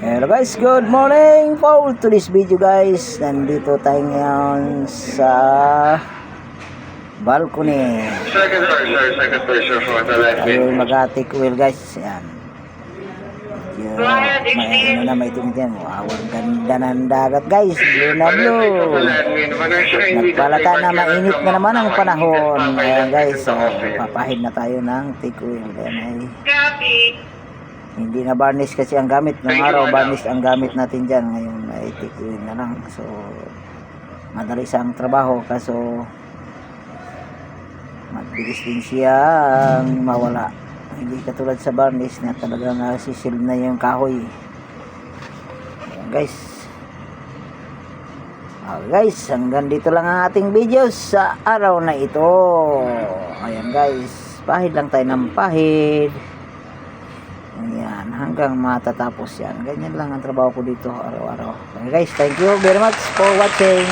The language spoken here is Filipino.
Hello guys, good morning for today's video guys. Nandito tayo ngayon sa balcony. Second person for the left. Tayo mag-atik wheel guys. Yan. Medyo may tumit yan. Wow, ang ganda ng dagat guys. Blue na blue. Nagpalata na mainit na naman ang panahon. Ayan guys, so, papahid na tayo ng take wheel. Ayan ay hindi na varnish kasi ang gamit. Nung araw varnish ang gamit natin dyan. Ngayon ay take wheel na lang. So madali siyang trabaho. Kaso mabilis din siyang mawala. Hindi katulad sa varnish na talagang nasisil na yung kahoy. Ayan guys. Guys, hanggang dito lang ang ating videos sa araw na ito. Ayan guys, pahid lang tayo ng pahid. Ayan, hanggang matatapos yan. Ganyan lang ang trabaho ko dito araw-araw. Okay guys, thank you very much for watching.